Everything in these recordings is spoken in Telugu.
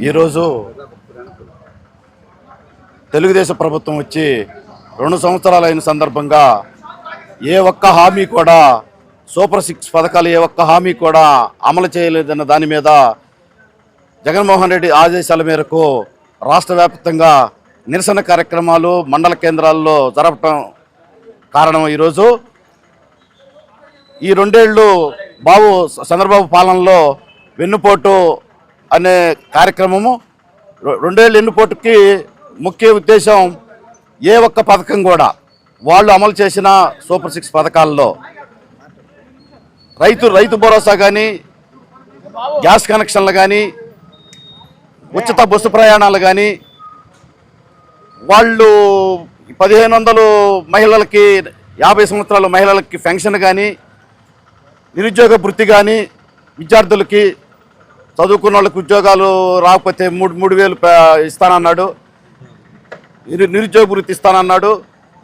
ఈరోజు తెలుగుదేశం ప్రభుత్వం వచ్చి 2 సంవత్సరాలు అయిన సందర్భంగా ఏ ఒక్క హామీ కూడా సూపర్ 6 పథకాలు ఏ ఒక్క హామీ కూడా అమలు చేయలేదన్న దాని మీద జగన్మోహన్ రెడ్డి ఆదేశాల మేరకు రాష్ట్ర వ్యాప్తంగా నిరసన కార్యక్రమాలు మండల కేంద్రాల్లో జరపడం కారణం. ఈరోజు ఈ 2 ఏళ్ళు చంద్రబాబు పాలనలో వెన్నుపోటు అనే కార్యక్రమము 2 ఏళ్ళ వెన్నుపోటుకి ముఖ్య ఉద్దేశం ఏ ఒక్క పథకం కూడా వాళ్ళు అమలు చేసిన సూపర్ 6 పథకాల్లో రైతు భరోసా కానీ, గ్యాస్ కనెక్షన్లు కానీ, ఉచిత బస్సు ప్రయాణాలు కానీ, వాళ్ళు 1500 మహిళలకి 50 సంవత్సరాల మహిళలకి పెన్షన్ కానీ, నిరుద్యోగ భృతి కానీ, విద్యార్థులకి చదువుకున్న వాళ్ళకి ఉద్యోగాలు రాకపోతే 3,000 ఇస్తానన్నాడు, నిరుద్యోగ భృతి ఇస్తానన్నాడు.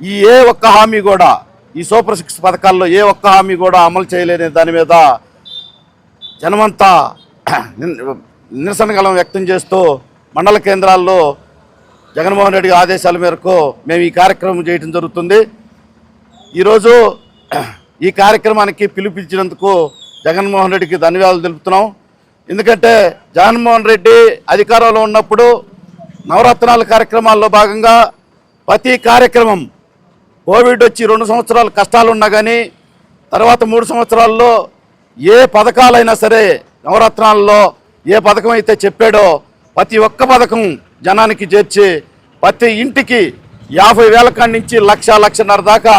ఈ ఏ ఒక్క హామీ కూడా ఈ సూపర్ 6 పథకాల్లో ఏ ఒక్క హామీ కూడా అమలు చేయలేని దాని మీద జనమంతా నిరసన గలం వ్యక్తం చేస్తూ మండల కేంద్రాల్లో జగన్మోహన్ రెడ్డి ఆదేశాల మేరకు మేము ఈ కార్యక్రమం చేయడం జరుగుతుంది. ఈరోజు ఈ కార్యక్రమానికి పిలుపునిచ్చినందుకు జగన్మోహన్ రెడ్డికి ధన్యవాదాలు తెలుపుతున్నాం. ఎందుకంటే జగన్మోహన్ రెడ్డి అధికారంలో ఉన్నప్పుడు నవరత్నాల కార్యక్రమాల్లో భాగంగా ప్రతి కార్యక్రమం కోవిడ్ వచ్చి 2 సంవత్సరాలు కష్టాలు ఉన్నా కానీ తర్వాత 3 సంవత్సరాల్లో ఏ పథకాలైనా సరే నవరత్నాల్లో ఏ పథకం అయితే చెప్పాడో ప్రతి ఒక్క పథకం జనానికి చేర్చి ప్రతి ఇంటికి 50,000 కాడి నుంచి 1,00,000-1,50,000 దాకా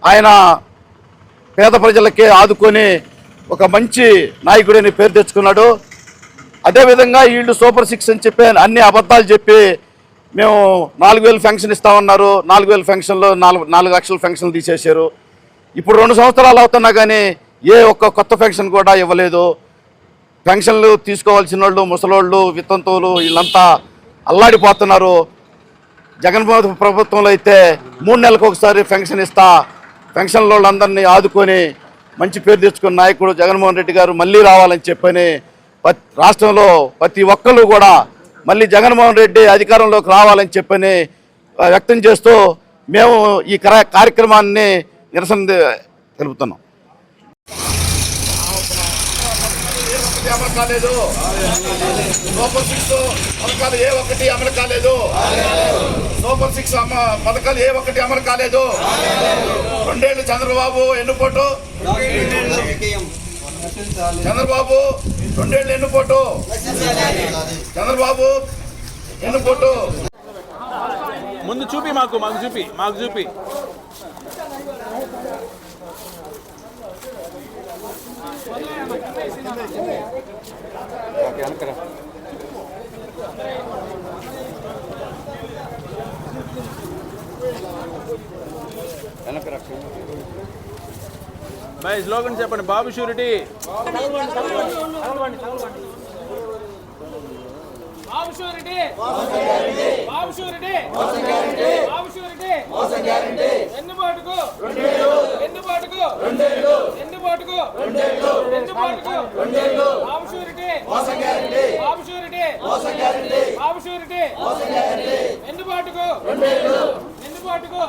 ఆయన పేద ప్రజలకే ఆదుకొని ఒక మంచి నాయకుడిని పేరు తెచ్చుకున్నాడు. అదేవిధంగా వీళ్ళు సూపర్ 6 అని చెప్పి అన్ని అబద్ధాలు చెప్పి మేము 4,000 పెన్షన్ ఇస్తామన్నారు. 4,000 పెన్షన్లో 4 లక్షల పెన్షన్లు తీసేశారు. ఇప్పుడు 2 సంవత్సరాలు అవుతున్నా కానీ ఏ ఒక్క కొత్త పెన్షన్ కూడా ఇవ్వలేదు. పెన్షన్లు తీసుకోవాల్సిన వాళ్ళు ముసలోళ్ళు, వితంతువులు వీళ్ళంతా అల్లాడిపోతున్నారు. జగన్మోహన్ ప్రభుత్వంలో అయితే 3 నెలలకు ఒకసారి పెన్షన్ ఇస్తా పెన్షన్ల వాళ్ళందరినీ ఆదుకొని మంచి పేరు తెచ్చుకున్న నాయకుడు జగన్మోహన్ రెడ్డి గారు మళ్ళీ రావాలని చెప్పని రాష్ట్రంలో ప్రతి ఒక్కరు కూడా మళ్ళీ జగన్మోహన్ రెడ్డి అధికారంలోకి రావాలని చెప్పని వ్యక్తం చేస్తూ మేము ఈ కార్యక్రమాన్ని నిరసన తెలుపుతున్నాం. అమలు కాలేదు, సూపర్ 6 పథకాలు ఏ ఒక్కటి అమలు కాలేదు, సూపర్ 6 పథకాలు ఏ ఒక్కటి అమలు కాలేదు. 2 ఏళ్ళు చంద్రబాబు ఎన్నుపోటు, చంద్రబాబు 2 ఏళ్ళు ఎన్నుపోటు, చంద్రబాబు ఎన్నుపోటు. ముందు చూపి మాకు చూపి బాయ్ స్లోగన్ చెప్పండి. బాబు షూరిటీ, బాబు షూరిటీ, బాబు షూరిటీ, బాబు షూరిటీ, ఎన్నుబాటుకు ఎన్నుబాటుకు ఎన్నుబాటుకు ఎన్నుబాటుకు బాబు షూరిటీ, బాబు షూరిటీ, బాబు షూరిటీ, ఎన్నుబాటుకు ఎన్నుబాటుకు